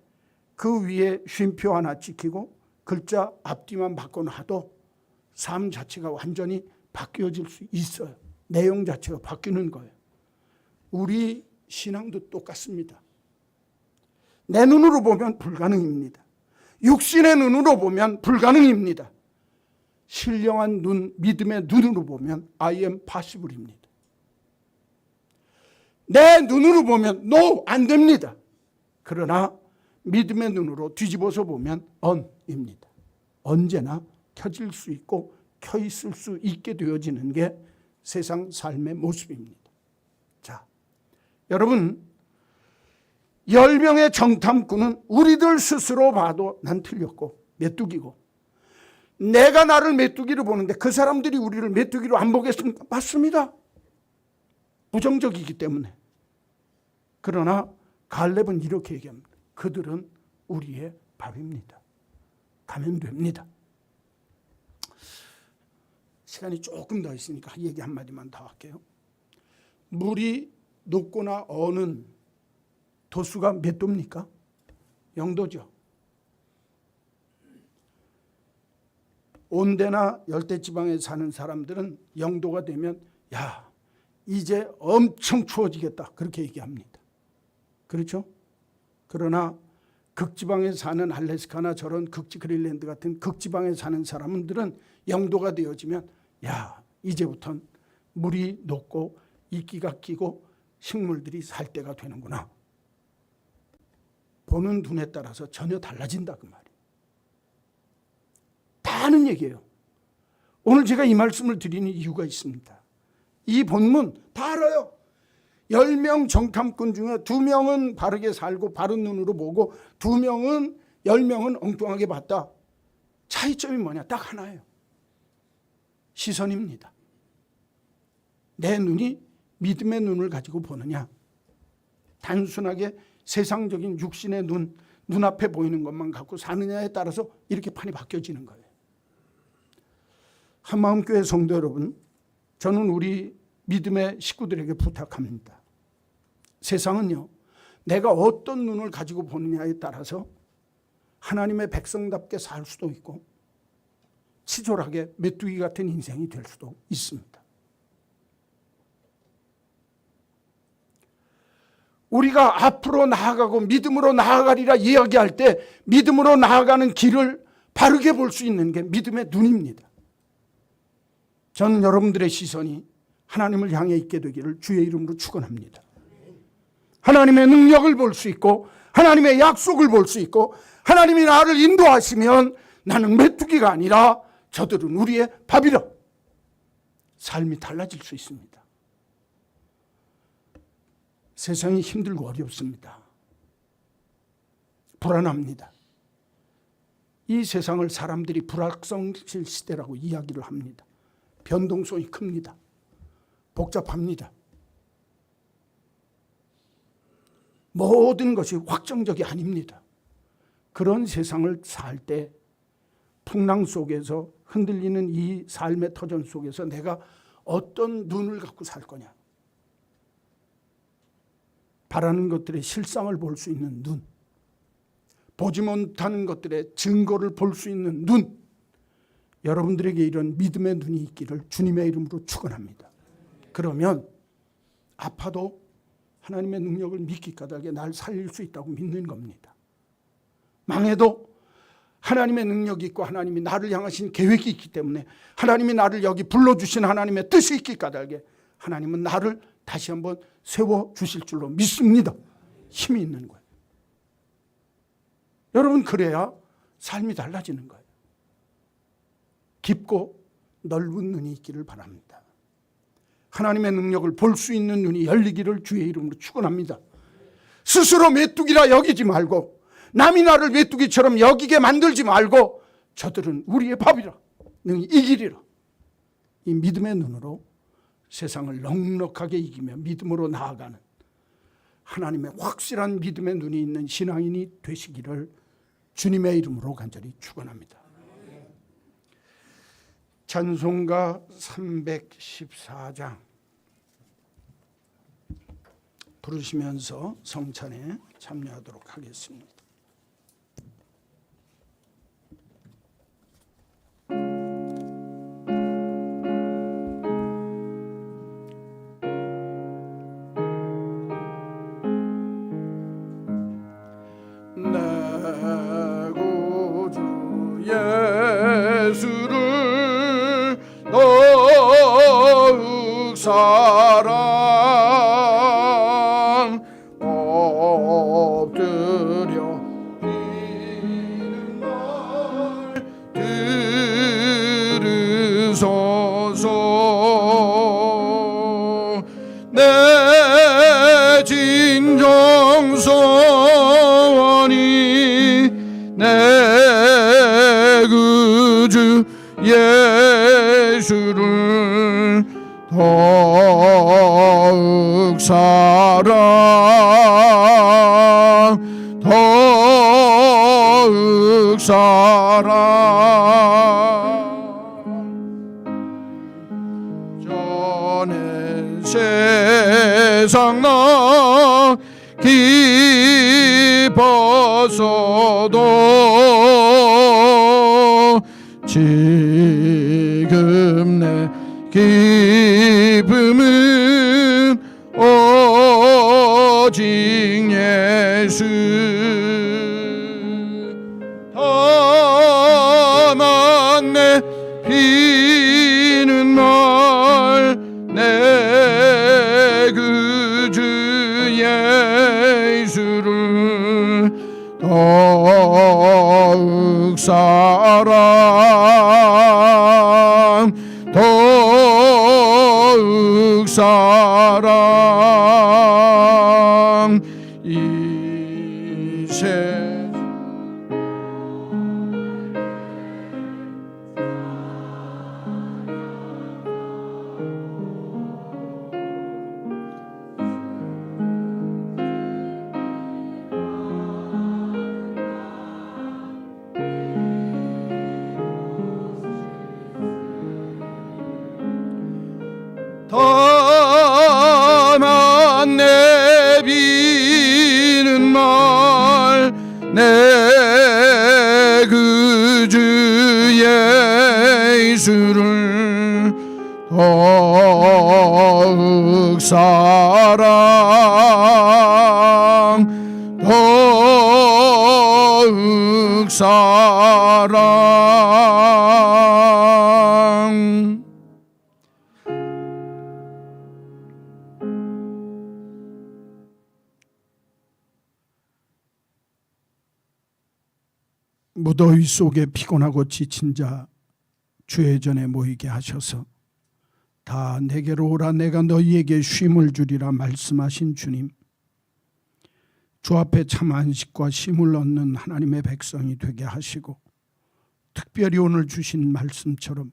그 위에 쉼표 하나 찍히고 글자 앞뒤만 바꿔놔도 삶 자체가 완전히 바뀌어질 수 있어요. 내용 자체가 바뀌는 거예요. 우리 신앙도 똑같습니다. 내 눈으로 보면 불가능입니다. 육신의 눈으로 보면 불가능입니다. 신령한 눈, 믿음의 눈으로 보면 I am possible입니다. 내 눈으로 보면 no, 안 됩니다. 그러나 믿음의 눈으로 뒤집어서 보면 on입니다. 언제나 켜질 수 있고 켜 있을 수 있게 되어지는 게 세상 삶의 모습입니다. 자, 여러분 10명의 정탐꾼은 우리들 스스로 봐도 난 틀렸고 메뚜기고, 내가 나를 메뚜기로 보는데 그 사람들이 우리를 메뚜기로 안 보겠습니까? 맞습니다. 부정적이기 때문에. 그러나 갈렙은 이렇게 얘기합니다. 그들은 우리의 밥입니다. 가면 됩니다. 시간이 조금 더 있으니까 얘기 한마디만 더 할게요. 물이 높거나 어는 도수가 몇 도입니까? 0도죠. 온대나 열대지방에 사는 사람들은 0도가 되면 야, 이제 엄청 추워지겠다 그렇게 얘기합니다. 그렇죠? 그러나 극지방에 사는 알래스카나 저런 극지 그린랜드 같은 극지방에 사는 사람들은 0도가 되어지면 야, 이제부터는 물이 녹고 이끼가 끼고 식물들이 살 때가 되는구나. 보는 눈에 따라서 전혀 달라진다 그 말이에요. 다 아는 얘기예요. 오늘 제가 이 말씀을 드리는 이유가 있습니다. 이 본문 다 알아요. 10명 정탐꾼 중에 2명은 바르게 살고 바른 눈으로 보고 2명은 10명은 엉뚱하게 봤다. 차이점이 뭐냐? 딱 하나예요. 시선입니다. 내 눈이 믿음의 눈을 가지고 보느냐, 단순하게 세상적인 육신의 눈앞에 보이는 것만 갖고 사느냐에 따라서 이렇게 판이 바뀌어지는 거예요. 한마음교회 성도 여러분, 저는 우리 믿음의 식구들에게 부탁합니다. 세상은요, 내가 어떤 눈을 가지고 보느냐에 따라서 하나님의 백성답게 살 수도 있고 치졸하게 메뚜기 같은 인생이 될 수도 있습니다. 우리가 앞으로 나아가고 믿음으로 나아가리라 이야기할 때 믿음으로 나아가는 길을 바르게 볼 수 있는 게 믿음의 눈입니다. 저는 여러분들의 시선이 하나님을 향해 있게 되기를 주의 이름으로 축원합니다. 하나님의 능력을 볼 수 있고 하나님의 약속을 볼 수 있고 하나님이 나를 인도하시면 나는 메뚜기가 아니라 저들은 우리의 밥이라. 삶이 달라질 수 있습니다. 세상이 힘들고 어렵습니다. 불안합니다. 이 세상을 사람들이 불확성실 시대라고 이야기를 합니다. 변동성이 큽니다. 복잡합니다. 모든 것이 확정적이 아닙니다. 그런 세상을 살 때 풍랑 속에서 흔들리는 이 삶의 터전 속에서 내가 어떤 눈을 갖고 살 거냐. 바라는 것들의 실상을 볼 수 있는 눈, 보지 못하는 것들의 증거를 볼 수 있는 눈, 여러분들에게 이런 믿음의 눈이 있기를 주님의 이름으로 축원합니다. 그러면 아파도 하나님의 능력을 믿기 까닭에 날 살릴 수 있다고 믿는 겁니다. 망해도 하나님의 능력이 있고 하나님이 나를 향하신 계획이 있기 때문에 하나님이 나를 여기 불러주신 하나님의 뜻이 있기 까닭에 하나님은 나를 다시 한번 세워주실 줄로 믿습니다. 힘이 있는 거예요. 여러분, 그래야 삶이 달라지는 거예요. 깊고 넓은 눈이 있기를 바랍니다. 하나님의 능력을 볼 수 있는 눈이 열리기를 주의 이름으로 축원합니다. 스스로 메뚜기라 여기지 말고 남이 나를 메뚜기처럼 여기게 만들지 말고 저들은 우리의 밥이라 능히 이기리라. 이 믿음의 눈으로 세상을 넉넉하게 이기며 믿음으로 나아가는 하나님의 확실한 믿음의 눈이 있는 신앙인이 되시기를 주님의 이름으로 간절히 축원합니다. 찬송가 314장 부르시면서 성찬에 참여하도록 하겠습니다. 내 구주 예수를 더욱 사랑 엎드려 비는 말 들으소서. 내 진정성원이 내 구주 예수를 더욱 사랑 더욱 사랑. 전에 세상 나 기뻤어도 지금 내 기쁨은 오직 예수. 다만 내 비는 말 내 구주 예수를 더욱 사랑 더욱 사랑. 이 세상 다만 내 비는 말 내 구주 예수를 더욱 사랑 더욱 사랑. 무더위 속에 피곤하고 지친 자 주의 전에 모이게 하셔서 다 내게로 오라 내가 너희에게 쉼을 주리라 말씀하신 주님, 주 앞에 참 안식과 쉼을 얻는 하나님의 백성이 되게 하시고 특별히 오늘 주신 말씀처럼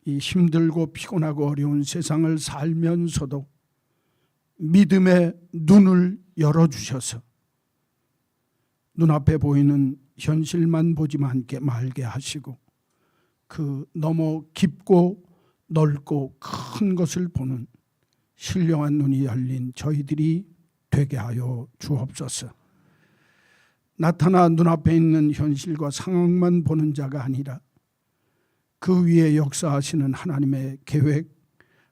이 힘들고 피곤하고 어려운 세상을 살면서도 믿음의 눈을 열어주셔서 눈앞에 보이는 현실만 보지 말게 하시고 그 너무 깊고 넓고 큰 것을 보는 신령한 눈이 열린 저희들이 되게 하여 주옵소서. 나타나 눈앞에 있는 현실과 상황만 보는 자가 아니라 그 위에 역사하시는 하나님의 계획,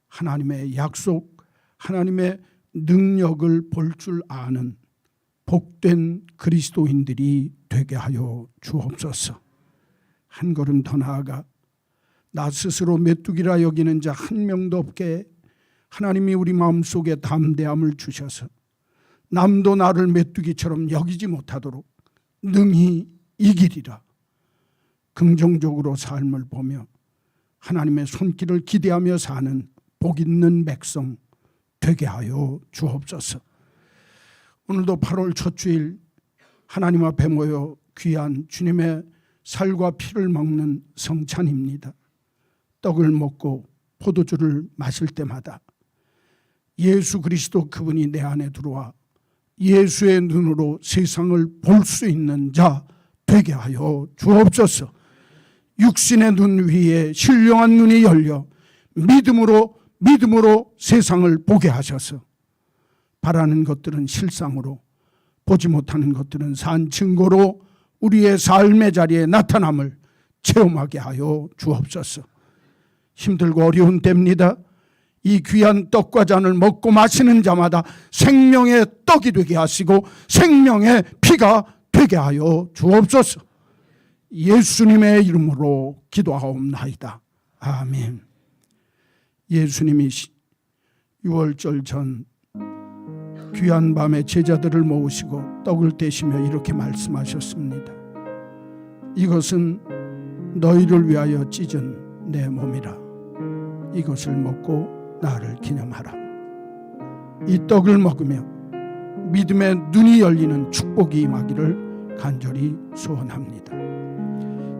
하나님의 약속, 하나님의 능력을 볼 줄 아는 복된 그리스도인들이 되게 하여 주옵소서. 한 걸음 더 나아가 나 스스로 메뚜기라 여기는 자 한 명도 없게 하나님이 우리 마음속에 담대함을 주셔서 남도 나를 메뚜기처럼 여기지 못하도록 능히 이기리라. 긍정적으로 삶을 보며 하나님의 손길을 기대하며 사는 복 있는 백성 되게 하여 주옵소서. 오늘도 8월 첫 주일 하나님 앞에 모여 귀한 주님의 살과 피를 먹는 성찬입니다. 떡을 먹고 포도주를 마실 때마다 예수 그리스도 그분이 내 안에 들어와 예수의 눈으로 세상을 볼 수 있는 자 되게 하여 주옵소서. 육신의 눈 위에 신령한 눈이 열려 믿음으로 세상을 보게 하셔서 바라는 것들은 실상으로, 보지 못하는 것들은 산 증거로 우리의 삶의 자리에 나타남을 체험하게 하여 주옵소서. 힘들고 어려운 때입니다. 이 귀한 떡과 잔을 먹고 마시는 자마다 생명의 떡이 되게 하시고 생명의 피가 되게 하여 주옵소서. 예수님의 이름으로 기도하옵나이다. 아멘. 예수님이 6월절 전 귀한 밤에 제자들을 모으시고 떡을 떼시며 이렇게 말씀하셨습니다. 이것은 너희를 위하여 찢은 내 몸이라. 이것을 먹고 나를 기념하라. 이 떡을 먹으며 믿음의 눈이 열리는 축복이 임하기를 간절히 소원합니다.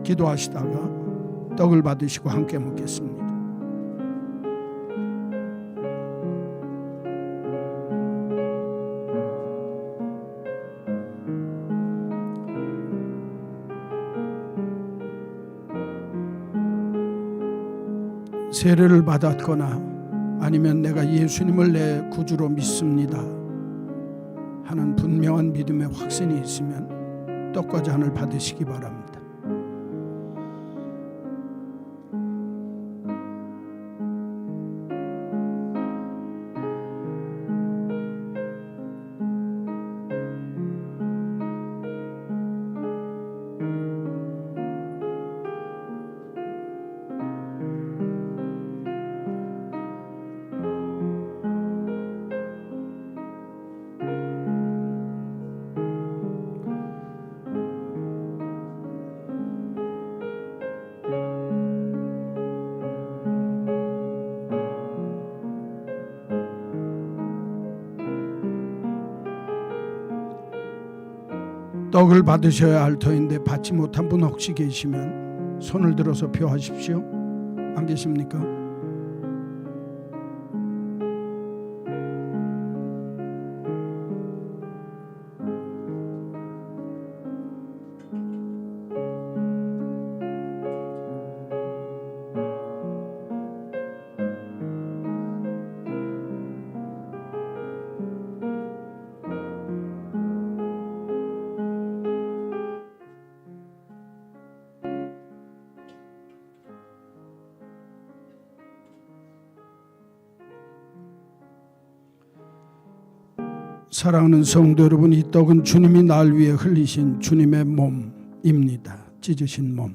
기도하시다가 떡을 받으시고 함께 먹겠습니다. 세례를 받았거나 아니면 내가 예수님을 내 구주로 믿습니다 하는 분명한 믿음의 확신이 있으면 떡과 잔을 받으시기 바랍니다. 떡을 받으셔야 할 터인데 받지 못한 분 혹시 계시면 손을 들어서 표하십시오. 안 계십니까? 사랑하는 성도 여러분, 이 떡은 주님이 날 위해 흘리신 주님의 몸입니다. 찢으신 몸.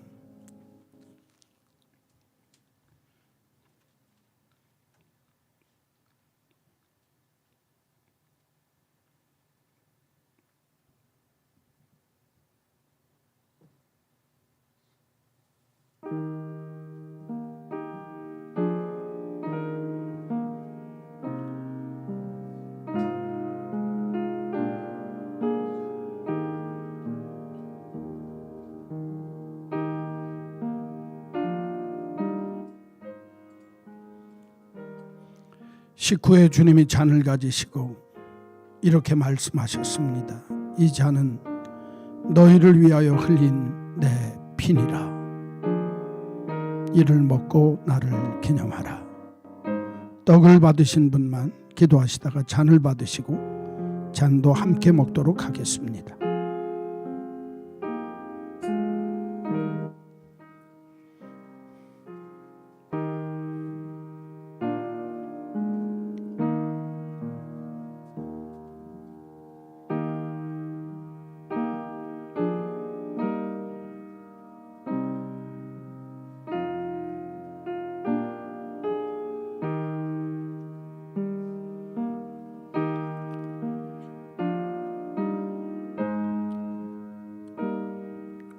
식후에 주님이 잔을 가지시고 이렇게 말씀하셨습니다. 이 잔은 너희를 위하여 흘린 내 피니라. 이를 먹고 나를 기념하라. 떡을 받으신 분만 기도하시다가 잔을 받으시고 잔도 함께 먹도록 하겠습니다.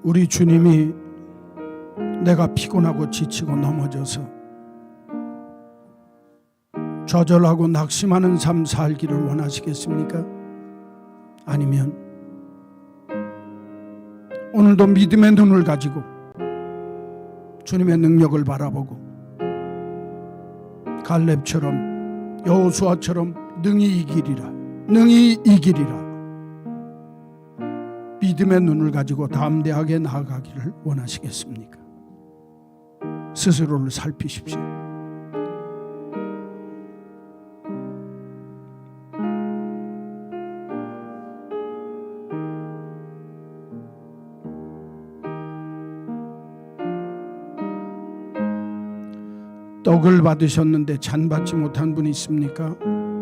우리 주님이 내가 피곤하고 지치고 넘어져서 좌절하고 낙심하는 삶 살기를 원하시겠습니까? 아니면 오늘도 믿음의 눈을 가지고 주님의 능력을 바라보고 갈렙처럼 여호수아처럼 능히 이기리라 믿음의 눈을 가지고 담대하게 나아가기를 원하시겠습니까? 스스로를 살피십시오. 떡을 받으셨는데 잔 받지 못한 분이 있습니까?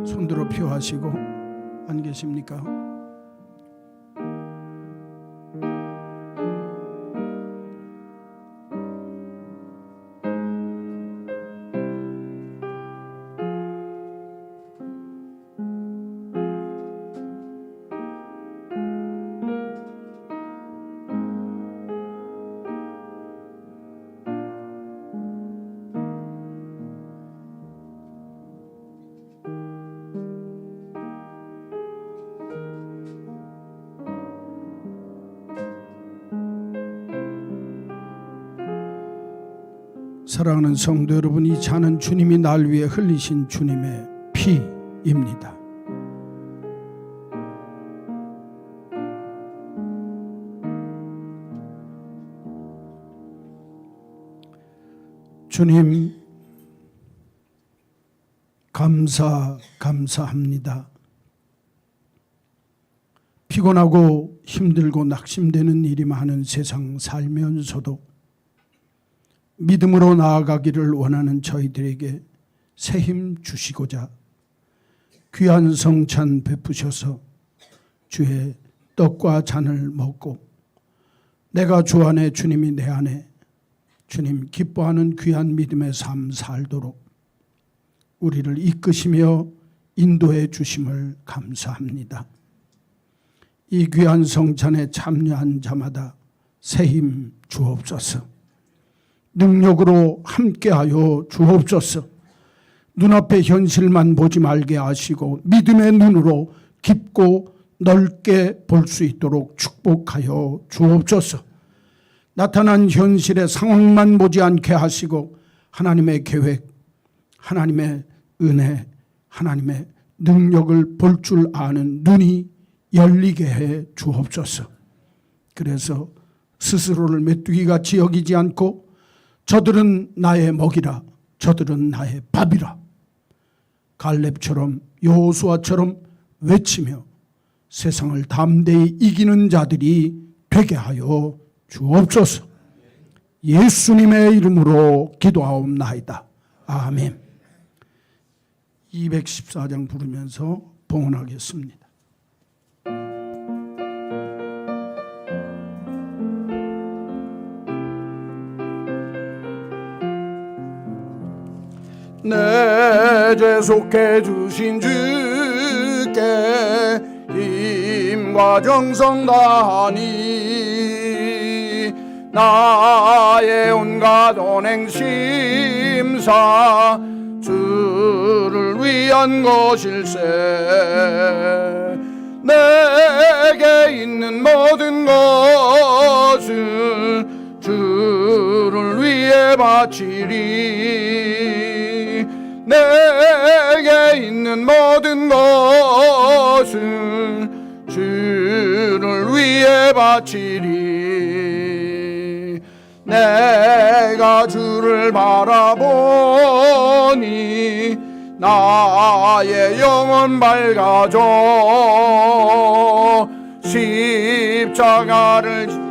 손들어 표하시고. 안 계십니까? 사랑하는 성도 여러분, 이 잔은 주님이 날 위해 흘리신 주님의 피입니다. 주님, 감사합니다. 피곤하고 힘들고 낙심되는 일이 많은 세상 살면서도 믿음으로 나아가기를 원하는 저희들에게 새 힘 주시고자 귀한 성찬 베푸셔서 주의 떡과 잔을 먹고 내가 주 안에 주님이 내 안에 주님 기뻐하는 귀한 믿음의 삶 살도록 우리를 이끄시며 인도해 주심을 감사합니다. 이 귀한 성찬에 참여한 자마다 새 힘 주옵소서. 능력으로 함께하여 주옵소서. 눈앞의 현실만 보지 말게 하시고 믿음의 눈으로 깊고 넓게 볼 수 있도록 축복하여 주옵소서. 나타난 현실의 상황만 보지 않게 하시고 하나님의 계획, 하나님의 은혜, 하나님의 능력을 볼 줄 아는 눈이 열리게 해 주옵소서. 그래서 스스로를 메뚜기같이 여기지 않고 저들은 나의 먹이라, 저들은 나의 밥이라, 갈렙처럼 여호수아처럼 외치며 세상을 담대히 이기는 자들이 되게 하여 주옵소서. 예수님의 이름으로 기도하옵나이다. 아멘. 214장 부르면서 봉헌하겠습니다. 내 죄 속해 주신 주께 힘과 정성 다하니 나의 온갖 언행 심사 주를 위한 것일세. 내게 있는 모든 것을 주를 위해 바치리. 내게 있는 모든 것을 주를 위해 바치리. 내가 주를 바라보니 나의 영혼 밝아져. 십자가를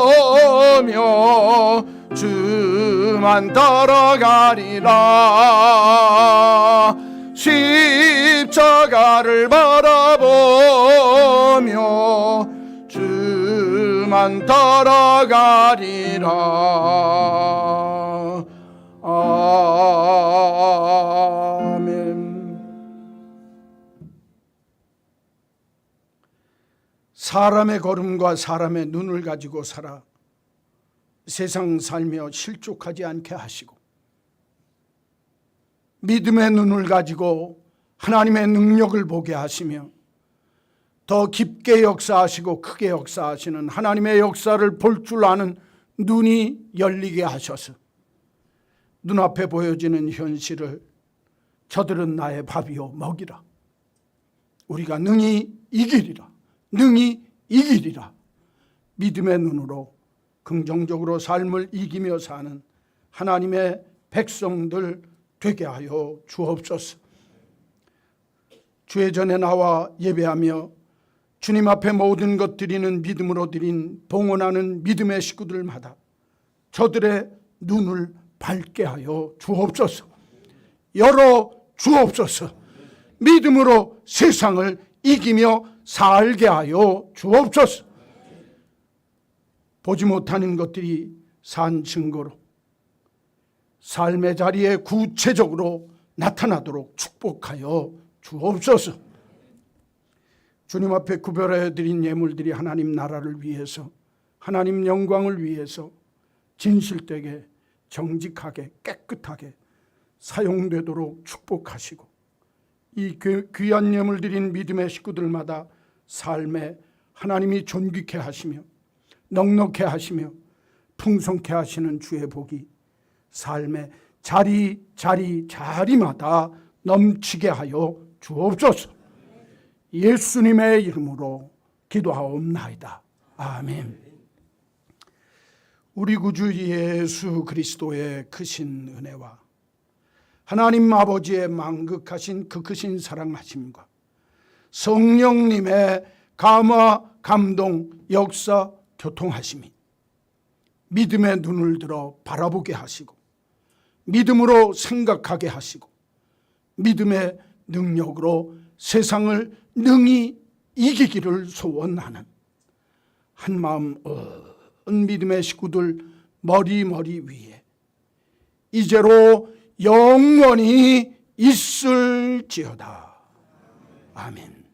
바라보며 주만 따라가리라. 십자가를 바라보며 주만 따라가리라. 아멘. 사람의 걸음과 사람의 눈을 가지고 살아 세상 살며 실족하지 않게 하시고, 믿음의 눈을 가지고 하나님의 능력을 보게 하시며 더 깊게 역사하시고 크게 역사하시는 하나님의 역사를 볼 줄 아는 눈이 열리게 하셔서 눈앞에 보여지는 현실을 저들은 나의 밥이요 먹이라, 우리가 능히 이기리라, 능히 이기리라, 믿음의 눈으로 긍정적으로 삶을 이기며 사는 하나님의 백성들 되게 하여 주옵소서. 주의 전에 나와 예배하며 주님 앞에 모든 것 드리는 믿음으로 드린 봉헌하는 믿음의 식구들마다 저들의 눈을 밝게 하여 주옵소서. 열어 주옵소서. 믿음으로 세상을 이기며 살게 하여 주옵소서. 보지 못하는 것들이 산 증거로 삶의 자리에 구체적으로 나타나도록 축복하여 주옵소서. 주님 앞에 구별하여 드린 예물들이 하나님 나라를 위해서, 하나님 영광을 위해서 진실되게 정직하게 깨끗하게 사용되도록 축복하시고, 이 귀한 예물 드린 믿음의 식구들마다 삶에 하나님이 존귀케 하시며 넉넉해 하시며 풍성케 하시는 주의 복이 삶의 자리마다 넘치게 하여 주옵소서. 예수님의 이름으로 기도하옵나이다. 아멘. 우리 구주 예수 그리스도의 크신 은혜와 하나님 아버지의 만극하신 그 크신 사랑하심과 성령님의 감화, 감동, 역사, 교통하심이 믿음의 눈을 들어 바라보게 하시고 믿음으로 생각하게 하시고 믿음의 능력으로 세상을 능히 이기기를 소원하는 한마음 믿음의 식구들 머리 위에 이제로 영원히 있을지어다. 아멘.